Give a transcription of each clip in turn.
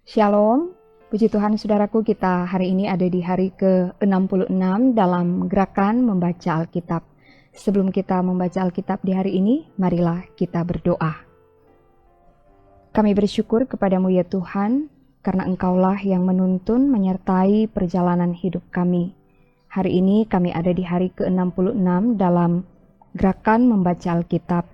Shalom, puji Tuhan saudaraku, kita hari ini ada di hari ke-66 dalam gerakan membaca Alkitab. Sebelum kita membaca Alkitab di hari ini, marilah kita berdoa. Kami bersyukur kepadamu ya Tuhan, karena Engkaulah yang menuntun menyertai perjalanan hidup kami. Hari ini kami ada di hari ke-66 dalam gerakan membaca Alkitab.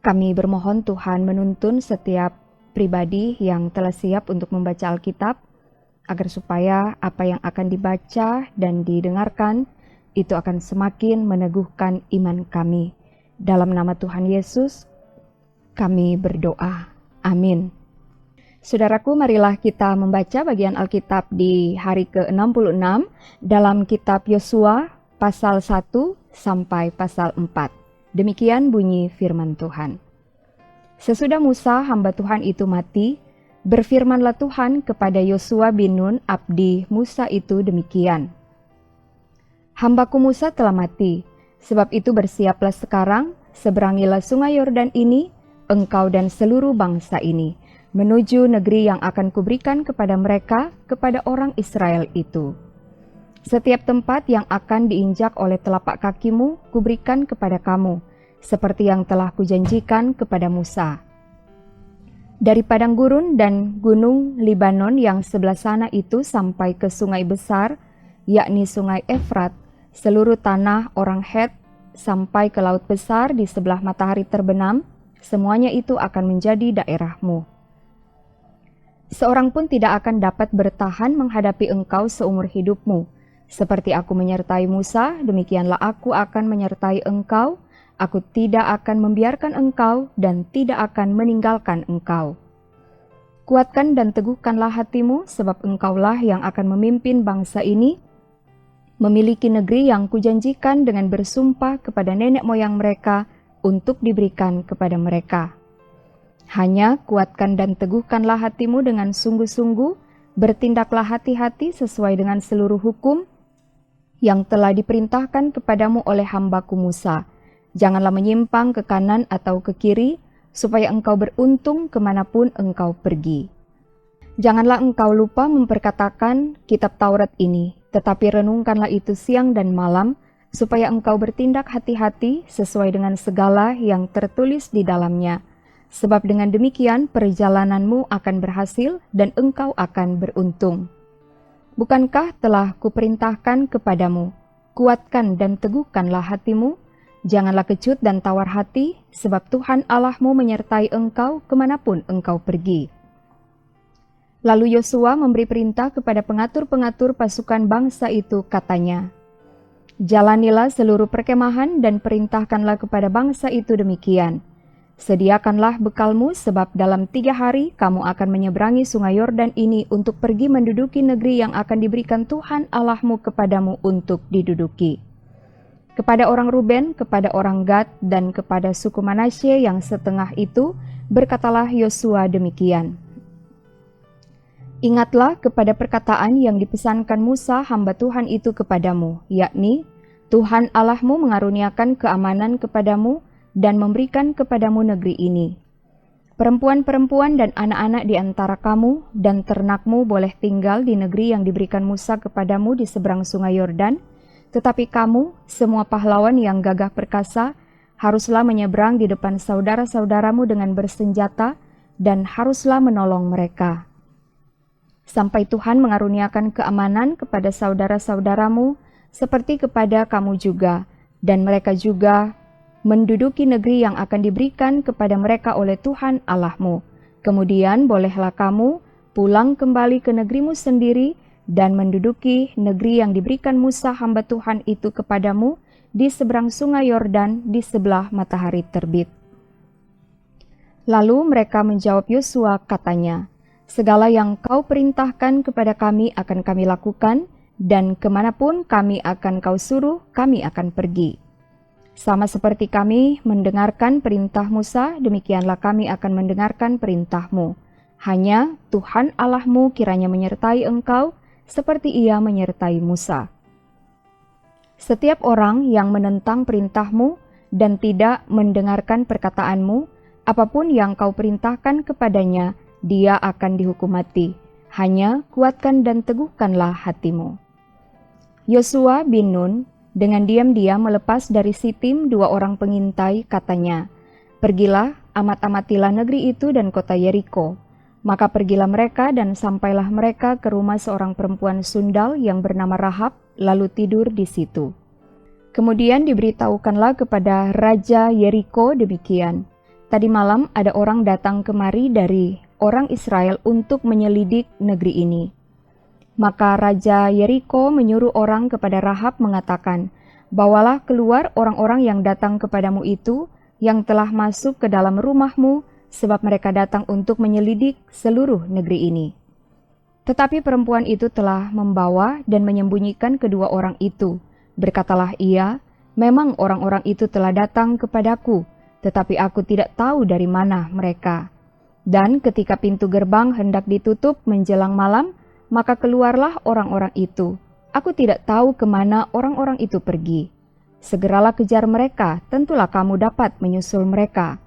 Kami bermohon Tuhan menuntun setiap pribadi yang telah siap untuk membaca Alkitab, agar supaya apa yang akan dibaca dan didengarkan itu akan semakin meneguhkan iman kami. Dalam nama Tuhan Yesus, kami berdoa. Amin. Saudaraku, marilah kita membaca bagian Alkitab di hari ke-66 dalam kitab Yosua pasal 1 sampai pasal 4. Demikian bunyi firman Tuhan. Sesudah Musa hamba Tuhan itu mati, berfirmanlah Tuhan kepada Yosua bin Nun abdi Musa itu demikian. Hambaku Musa telah mati, sebab itu bersiaplah sekarang, seberangilah sungai Yordan ini, engkau dan seluruh bangsa ini, menuju negeri yang akan kuberikan kepada mereka, kepada orang Israel itu. Setiap tempat yang akan diinjak oleh telapak kakimu, kuberikan kepada kamu, seperti yang telah kujanjikan kepada Musa. Dari padang gurun dan gunung Libanon yang sebelah sana itu sampai ke sungai besar, yakni sungai Efrat, seluruh tanah orang Het, sampai ke laut besar di sebelah matahari terbenam, semuanya itu akan menjadi daerahmu. Seorang pun tidak akan dapat bertahan menghadapi engkau seumur hidupmu. Seperti aku menyertai Musa, demikianlah aku akan menyertai engkau. Aku tidak akan membiarkan engkau dan tidak akan meninggalkan engkau. Kuatkan dan teguhkanlah hatimu, sebab engkaulah yang akan memimpin bangsa ini, memiliki negeri yang kujanjikan dengan bersumpah kepada nenek moyang mereka untuk diberikan kepada mereka. Hanya kuatkan dan teguhkanlah hatimu dengan sungguh-sungguh, bertindaklah hati-hati sesuai dengan seluruh hukum yang telah diperintahkan kepadamu oleh hambaku Musa. Janganlah menyimpang ke kanan atau ke kiri, supaya engkau beruntung kemanapun engkau pergi. Janganlah engkau lupa memperkatakan kitab Taurat ini, tetapi renungkanlah itu siang dan malam, supaya engkau bertindak hati-hati sesuai dengan segala yang tertulis di dalamnya. Sebab dengan demikian perjalananmu akan berhasil dan engkau akan beruntung. Bukankah telah kuperintahkan kepadamu, kuatkan dan teguhkanlah hatimu, janganlah kecut dan tawar hati, sebab Tuhan Allahmu menyertai engkau kemanapun engkau pergi. Lalu Yosua memberi perintah kepada pengatur-pengatur pasukan bangsa itu, katanya, jalanilah seluruh perkemahan dan perintahkanlah kepada bangsa itu demikian. Sediakanlah bekalmu, sebab dalam 3 hari kamu akan menyeberangi sungai Yordan ini untuk pergi menduduki negeri yang akan diberikan Tuhan Allahmu kepadamu untuk diduduki. Kepada orang Ruben, kepada orang Gad, dan kepada suku Manasye yang setengah itu, berkatalah Yosua demikian. Ingatlah kepada perkataan yang dipesankan Musa hamba Tuhan itu kepadamu, yakni, Tuhan Allahmu mengaruniakan keamanan kepadamu dan memberikan kepadamu negeri ini. Perempuan-perempuan dan anak-anak di antara kamu dan ternakmu boleh tinggal di negeri yang diberikan Musa kepadamu di seberang sungai Yordan, tetapi kamu, semua pahlawan yang gagah perkasa, haruslah menyeberang di depan saudara-saudaramu dengan bersenjata dan haruslah menolong mereka. Sampai Tuhan mengaruniakan keamanan kepada saudara-saudaramu seperti kepada kamu juga, dan mereka juga menduduki negeri yang akan diberikan kepada mereka oleh Tuhan Allahmu. Kemudian bolehlah kamu pulang kembali ke negerimu sendiri dan menduduki negeri yang diberikan Musa hamba Tuhan itu kepadamu di seberang sungai Yordan di sebelah matahari terbit. Lalu mereka menjawab Yosua, katanya, segala yang kau perintahkan kepada kami akan kami lakukan, dan kemanapun kami akan kau suruh, kami akan pergi. Sama seperti kami mendengarkan perintah Musa, demikianlah kami akan mendengarkan perintahmu. Hanya Tuhan Allahmu kiranya menyertai engkau, seperti ia menyertai Musa. Setiap orang yang menentang perintahmu dan tidak mendengarkan perkataanmu, apapun yang kau perintahkan kepadanya, dia akan dihukum mati. Hanya kuatkan dan teguhkanlah hatimu. Yosua bin Nun dengan diam-diam melepas dari Sitim 2 orang pengintai, katanya, "Pergilah, amat-amatilah negeri itu dan kota Yeriko." Maka pergilah mereka dan sampailah mereka ke rumah seorang perempuan sundal yang bernama Rahab, lalu tidur di situ. Kemudian diberitahukanlah kepada Raja Yeriko demikian, "Tadi malam ada orang datang kemari dari orang Israel untuk menyelidik negeri ini." Maka Raja Yeriko menyuruh orang kepada Rahab mengatakan, "Bawalah keluar orang-orang yang datang kepadamu itu, yang telah masuk ke dalam rumahmu, sebab mereka datang untuk menyelidik seluruh negeri ini." Tetapi perempuan itu telah membawa dan menyembunyikan kedua orang itu. Berkatalah ia, "Memang orang-orang itu telah datang kepadaku, tetapi aku tidak tahu dari mana mereka." Dan ketika pintu gerbang hendak ditutup menjelang malam, maka keluarlah orang-orang itu. Aku tidak tahu kemana orang-orang itu pergi. Segeralah kejar mereka, tentulah kamu dapat menyusul mereka.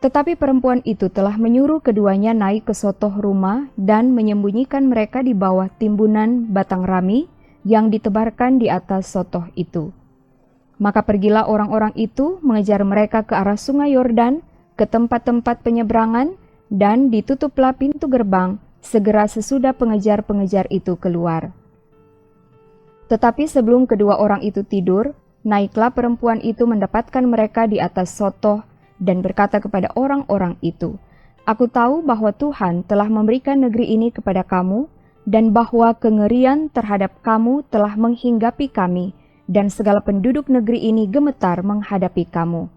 Tetapi perempuan itu telah menyuruh keduanya naik ke sotoh rumah dan menyembunyikan mereka di bawah timbunan batang rami yang ditebarkan di atas sotoh itu. Maka pergilah orang-orang itu mengejar mereka ke arah sungai Yordan, ke tempat-tempat penyeberangan, dan ditutuplah pintu gerbang segera sesudah pengejar-pengejar itu keluar. Tetapi sebelum kedua orang itu tidur, naiklah perempuan itu mendapatkan mereka di atas sotoh dan berkata kepada orang-orang itu, "Aku tahu bahwa Tuhan telah memberikan negeri ini kepada kamu, dan bahwa kengerian terhadap kamu telah menghinggapi kami, dan segala penduduk negeri ini gemetar menghadapi kamu.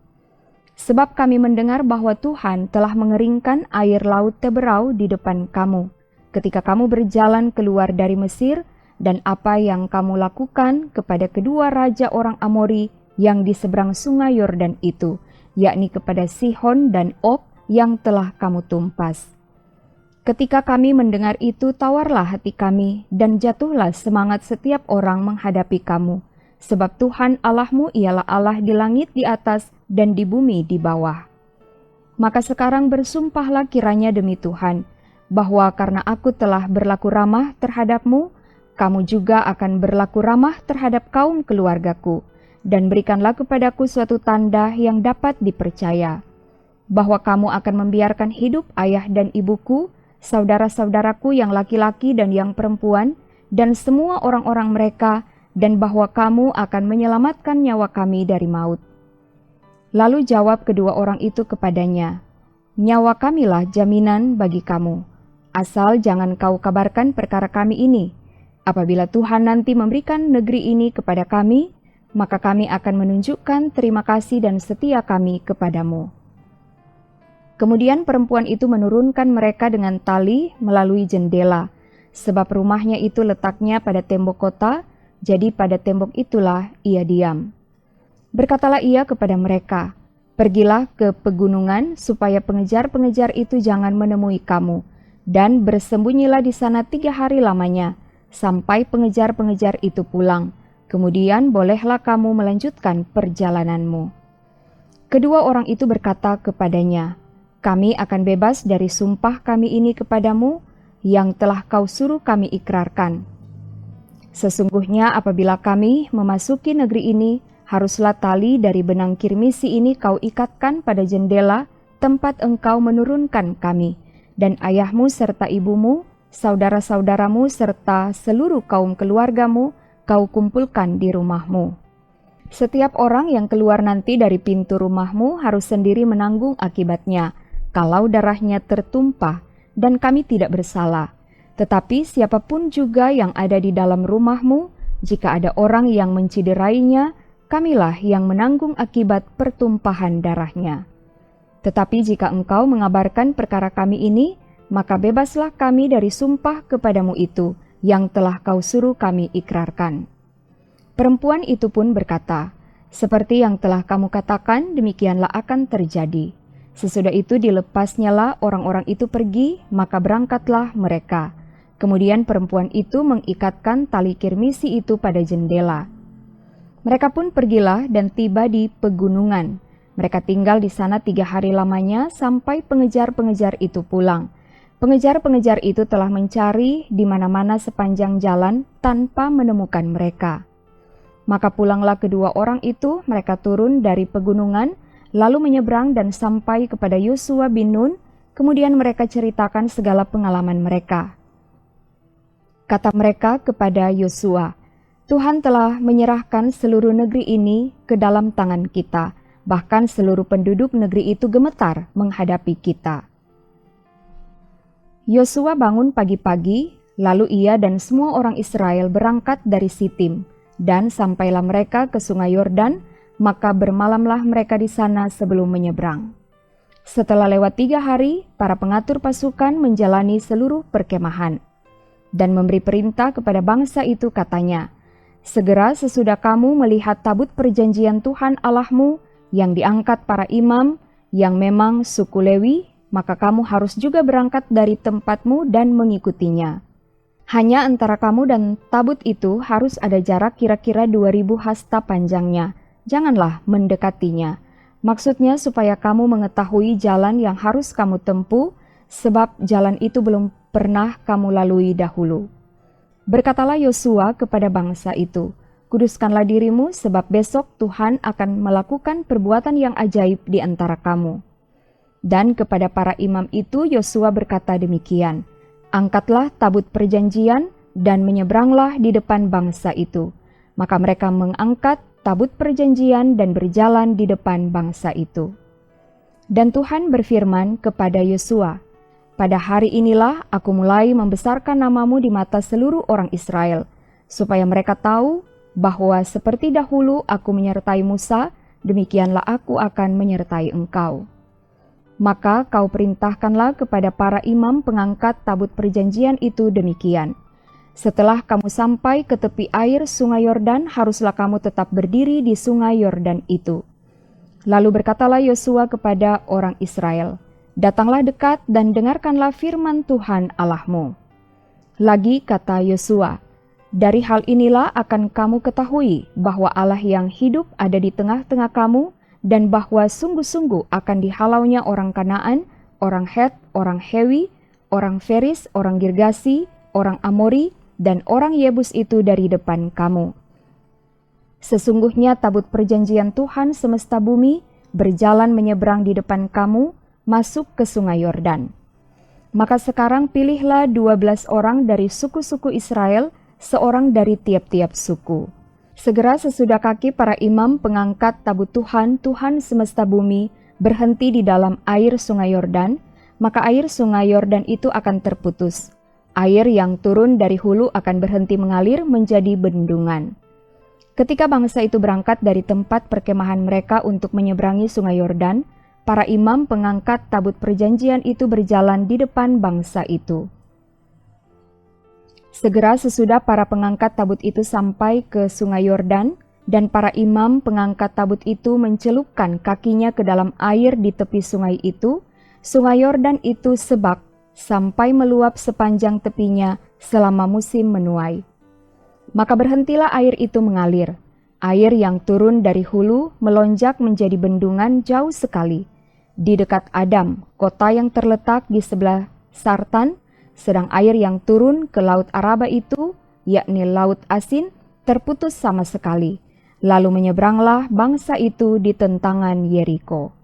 Sebab kami mendengar bahwa Tuhan telah mengeringkan air laut Teberau di depan kamu, ketika kamu berjalan keluar dari Mesir, dan apa yang kamu lakukan kepada kedua raja orang Amori yang di seberang sungai Yordan itu, yakni kepada Sihon dan Og yang telah kamu tumpas. Ketika kami mendengar itu, tawarlah hati kami, dan jatuhlah semangat setiap orang menghadapi kamu. Sebab Tuhan Allahmu ialah Allah di langit di atas dan di bumi di bawah. Maka sekarang bersumpahlah kiranya demi Tuhan, bahwa karena aku telah berlaku ramah terhadapmu, kamu juga akan berlaku ramah terhadap kaum keluargaku, dan berikanlah kepadaku suatu tanda yang dapat dipercaya, bahwa kamu akan membiarkan hidup ayah dan ibuku, saudara-saudaraku yang laki-laki dan yang perempuan, dan semua orang-orang mereka, dan bahwa kamu akan menyelamatkan nyawa kami dari maut." Lalu jawab kedua orang itu kepadanya, "Nyawa kamilah jaminan bagi kamu, asal jangan kau kabarkan perkara kami ini. Apabila Tuhan nanti memberikan negeri ini kepada kami, maka kami akan menunjukkan terima kasih dan setia kami kepadamu." Kemudian perempuan itu menurunkan mereka dengan tali melalui jendela, sebab rumahnya itu letaknya pada tembok kota, jadi pada tembok itulah ia diam. Berkatalah ia kepada mereka, "Pergilah ke pegunungan supaya pengejar-pengejar itu jangan menemui kamu, dan bersembunyilah di sana 3 hari lamanya, sampai pengejar-pengejar itu pulang. Kemudian bolehlah kamu melanjutkan perjalananmu." Kedua orang itu berkata kepadanya, "Kami akan bebas dari sumpah kami ini kepadamu, yang telah kau suruh kami ikrarkan. Sesungguhnya apabila kami memasuki negeri ini, haruslah tali dari benang kirmisi ini kau ikatkan pada jendela tempat engkau menurunkan kami, dan ayahmu serta ibumu, saudara-saudaramu serta seluruh kaum keluargamu, kau kumpulkan di rumahmu. Setiap orang yang keluar nanti dari pintu rumahmu harus sendiri menanggung akibatnya, kalau darahnya tertumpah, dan kami tidak bersalah. Tetapi siapapun juga yang ada di dalam rumahmu, jika ada orang yang menciderainya, kamilah yang menanggung akibat pertumpahan darahnya. Tetapi jika engkau mengabarkan perkara kami ini, maka bebaslah kami dari sumpah kepadamu itu, yang telah kau suruh kami ikrarkan." Perempuan itu pun berkata, "Seperti yang telah kamu katakan, demikianlah akan terjadi." Sesudah itu dilepasnyalah orang-orang itu pergi, maka berangkatlah mereka. Kemudian perempuan itu mengikatkan tali kirmisi itu pada jendela. Mereka pun pergilah dan tiba di pegunungan. Mereka tinggal di sana 3 hari lamanya sampai pengejar-pengejar itu pulang. Pengejar-pengejar itu telah mencari di mana-mana sepanjang jalan tanpa menemukan mereka. Maka pulanglah kedua orang itu, mereka turun dari pegunungan, lalu menyeberang dan sampai kepada Yosua bin Nun, kemudian mereka ceritakan segala pengalaman mereka. Kata mereka kepada Yosua, Tuhan telah menyerahkan seluruh negeri ini ke dalam tangan kita, bahkan seluruh penduduk negeri itu gemetar menghadapi kita. Yosua bangun pagi-pagi, lalu ia dan semua orang Israel berangkat dari Sitim, dan sampailah mereka ke sungai Yordan, maka bermalamlah mereka di sana sebelum menyeberang. Setelah lewat 3 hari, para pengatur pasukan menjalani seluruh perkemahan, dan memberi perintah kepada bangsa itu katanya, segera sesudah kamu melihat tabut perjanjian Tuhan Allahmu yang diangkat para imam, yang memang suku Lewi, maka kamu harus juga berangkat dari tempatmu dan mengikutinya. Hanya antara kamu dan tabut itu harus ada jarak kira-kira 2000 hasta panjangnya. Janganlah mendekatinya. Maksudnya supaya kamu mengetahui jalan yang harus kamu tempuh, sebab jalan itu belum pernah kamu lalui dahulu. Berkatalah Yosua kepada bangsa itu, kuduskanlah dirimu sebab besok Tuhan akan melakukan perbuatan yang ajaib di antara kamu. Dan kepada para imam itu Yosua berkata demikian, angkatlah tabut perjanjian dan menyeberanglah di depan bangsa itu. Maka mereka mengangkat tabut perjanjian dan berjalan di depan bangsa itu. Dan Tuhan berfirman kepada Yosua, pada hari inilah aku mulai membesarkan namamu di mata seluruh orang Israel, supaya mereka tahu bahwa seperti dahulu aku menyertai Musa, demikianlah aku akan menyertai engkau. Maka kau perintahkanlah kepada para imam pengangkat tabut perjanjian itu demikian. Setelah kamu sampai ke tepi air sungai Yordan, haruslah kamu tetap berdiri di sungai Yordan itu. Lalu berkatalah Yosua kepada orang Israel, datanglah dekat dan dengarkanlah firman Tuhan Allahmu. Lagi kata Yosua, dari hal inilah akan kamu ketahui bahwa Allah yang hidup ada di tengah-tengah kamu, dan bahwa sungguh-sungguh akan dihalaunya orang Kanaan, orang Het, orang Hewi, orang Feris, orang Girgasi, orang Amori, dan orang Yebus itu dari depan kamu. Sesungguhnya tabut perjanjian Tuhan semesta bumi berjalan menyeberang di depan kamu, masuk ke sungai Yordan. Maka sekarang pilihlah 12 orang dari suku-suku Israel, seorang dari tiap-tiap suku. Segera sesudah kaki para imam pengangkat tabut Tuhan, Tuhan semesta bumi, berhenti di dalam air sungai Yordan, maka air sungai Yordan itu akan terputus. Air yang turun dari hulu akan berhenti mengalir menjadi bendungan. Ketika bangsa itu berangkat dari tempat perkemahan mereka untuk menyeberangi sungai Yordan, para imam pengangkat tabut perjanjian itu berjalan di depan bangsa itu. Segera sesudah para pengangkat tabut itu sampai ke sungai Yordan, dan para imam pengangkat tabut itu mencelupkan kakinya ke dalam air di tepi sungai itu, sungai Yordan itu sebak sampai meluap sepanjang tepinya selama musim menuai. Maka berhentilah air itu mengalir. Air yang turun dari hulu melonjak menjadi bendungan jauh sekali, di dekat Adam, kota yang terletak di sebelah Sartan, sedang air yang turun ke Laut Araba itu, yakni Laut Asin, terputus sama sekali. Lalu menyeberanglah bangsa itu di tentangan Yeriko.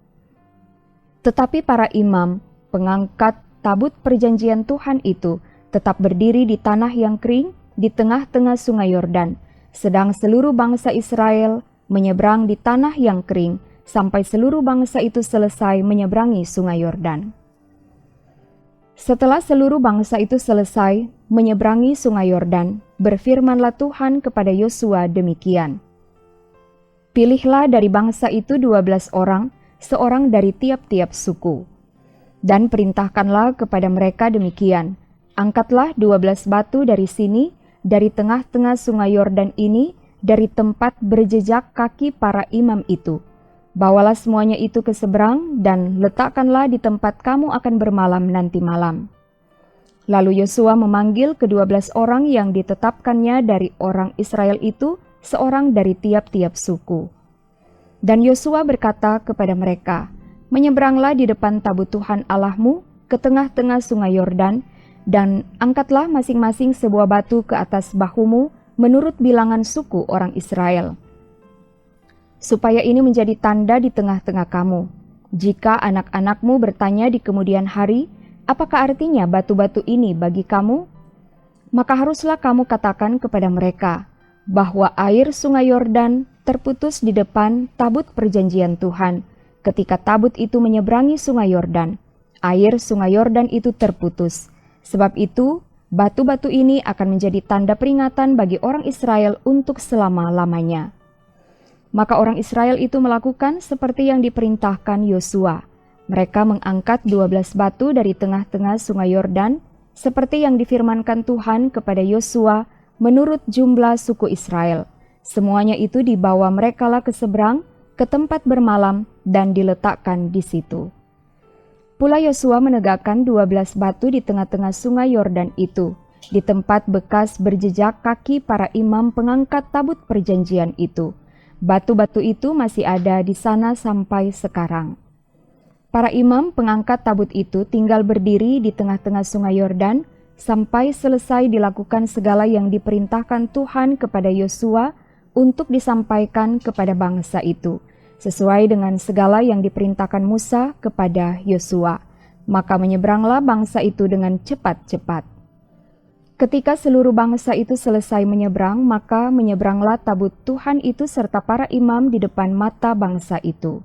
Tetapi para imam, pengangkat tabut perjanjian Tuhan itu, tetap berdiri di tanah yang kering, di tengah-tengah sungai Yordan, sedang seluruh bangsa Israel menyeberang di tanah yang kering, sampai seluruh bangsa itu selesai menyeberangi sungai Yordan. Setelah seluruh bangsa itu selesai menyeberangi sungai Yordan, berfirmanlah Tuhan kepada Yosua demikian. Pilihlah dari bangsa itu 12 orang, seorang dari tiap-tiap suku. Dan perintahkanlah kepada mereka demikian, angkatlah 12 batu dari sini, dari tengah-tengah sungai Yordan ini, dari tempat berjejak kaki para imam itu. Bawalah semuanya itu ke seberang dan letakkanlah di tempat kamu akan bermalam nanti malam. Lalu Yosua memanggil ke-12 orang yang ditetapkannya dari orang Israel itu, seorang dari tiap-tiap suku. Dan Yosua berkata kepada mereka, "Menyeberanglah di depan tabut Tuhan Allahmu ke tengah-tengah sungai Yordan, dan angkatlah masing-masing sebuah batu ke atas bahumu menurut bilangan suku orang Israel. Supaya ini menjadi tanda di tengah-tengah kamu. Jika anak-anakmu bertanya di kemudian hari, apakah artinya batu-batu ini bagi kamu? Maka haruslah kamu katakan kepada mereka bahwa air sungai Yordan terputus di depan tabut perjanjian Tuhan. Ketika tabut itu menyeberangi sungai Yordan, air sungai Yordan itu terputus. Sebab itu, batu-batu ini akan menjadi tanda peringatan bagi orang Israel untuk selama-lamanya." Maka orang Israel itu melakukan seperti yang diperintahkan Yosua. Mereka mengangkat 12 batu dari tengah-tengah sungai Yordan, seperti yang difirmankan Tuhan kepada Yosua menurut jumlah suku Israel. Semuanya itu dibawa merekalah ke seberang, ke tempat bermalam, dan diletakkan di situ. Pula Yosua menegakkan 12 batu di tengah-tengah sungai Yordan itu, di tempat bekas berjejak kaki para imam pengangkat tabut perjanjian itu. Batu-batu itu masih ada di sana sampai sekarang. Para imam pengangkat tabut itu tinggal berdiri di tengah-tengah sungai Yordan sampai selesai dilakukan segala yang diperintahkan Tuhan kepada Yosua untuk disampaikan kepada bangsa itu, sesuai dengan segala yang diperintahkan Musa kepada Yosua. Maka menyeberanglah bangsa itu dengan cepat-cepat. Ketika seluruh bangsa itu selesai menyeberang, maka menyeberanglah tabut Tuhan itu serta para imam di depan mata bangsa itu.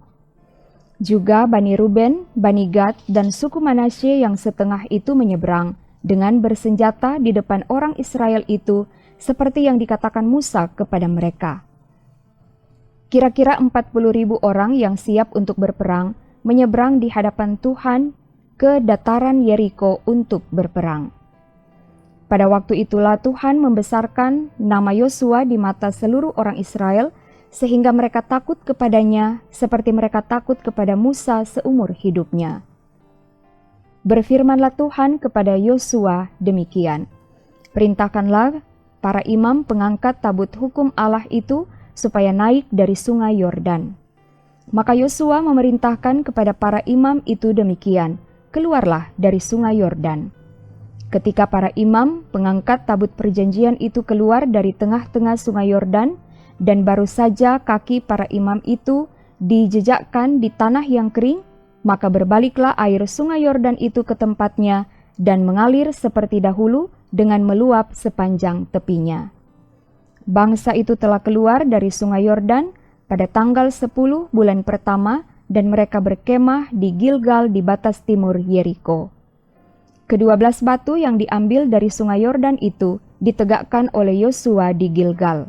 Juga Bani Ruben, Bani Gad, dan suku Manasye yang setengah itu menyeberang dengan bersenjata di depan orang Israel itu, seperti yang dikatakan Musa kepada mereka. Kira-kira 40.000 orang yang siap untuk berperang menyeberang di hadapan Tuhan ke dataran Yeriko untuk berperang. Pada waktu itulah Tuhan membesarkan nama Yosua di mata seluruh orang Israel, sehingga mereka takut kepadanya seperti mereka takut kepada Musa seumur hidupnya. Berfirmanlah Tuhan kepada Yosua demikian, "Perintahkanlah para imam pengangkat tabut hukum Allah itu supaya naik dari sungai Yordan." Maka Yosua memerintahkan kepada para imam itu demikian, "Keluarlah dari sungai Yordan." Ketika para imam pengangkat tabut perjanjian itu keluar dari tengah-tengah sungai Yordan, dan baru saja kaki para imam itu dijejakkan di tanah yang kering, maka berbaliklah air sungai Yordan itu ke tempatnya dan mengalir seperti dahulu dengan meluap sepanjang tepinya. Bangsa itu telah keluar dari sungai Yordan pada tanggal 10 bulan pertama, dan mereka berkemah di Gilgal di batas timur Yeriko. Ke-12 batu yang diambil dari sungai Yordan itu ditegakkan oleh Yosua di Gilgal.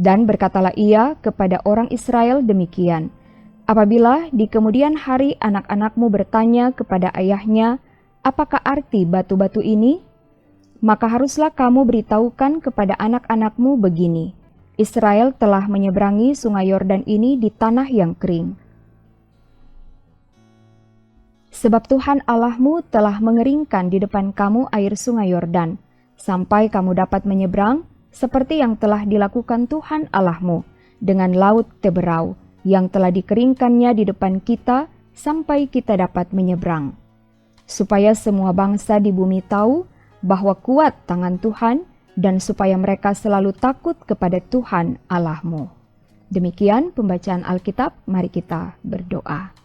Dan berkatalah ia kepada orang Israel demikian, "Apabila di kemudian hari anak-anakmu bertanya kepada ayahnya, apakah arti batu-batu ini? Maka haruslah kamu beritahukan kepada anak-anakmu begini, Israel telah menyeberangi sungai Yordan ini di tanah yang kering. Sebab Tuhan Allahmu telah mengeringkan di depan kamu air sungai Yordan, sampai kamu dapat menyeberang, seperti yang telah dilakukan Tuhan Allahmu dengan laut Teberau, yang telah dikeringkannya di depan kita, sampai kita dapat menyeberang. Supaya semua bangsa di bumi tahu bahwa kuat tangan Tuhan, dan supaya mereka selalu takut kepada Tuhan Allahmu." Demikian pembacaan Alkitab, mari kita berdoa.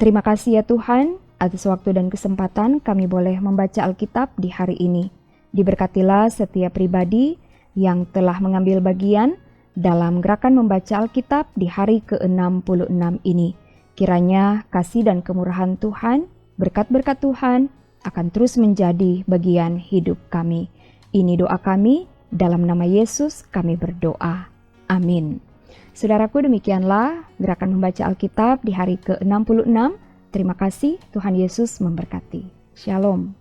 Terima kasih ya Tuhan, atas waktu dan kesempatan kami boleh membaca Alkitab di hari ini. Diberkatilah setiap pribadi yang telah mengambil bagian dalam gerakan membaca Alkitab di hari ke-66 ini. Kiranya kasih dan kemurahan Tuhan, berkat-berkat Tuhan akan terus menjadi bagian hidup kami. Ini doa kami, dalam nama Yesus kami berdoa. Amin. Saudaraku, demikianlah gerakan membaca Alkitab di hari ke-66. Terima kasih, Tuhan Yesus memberkati. Shalom.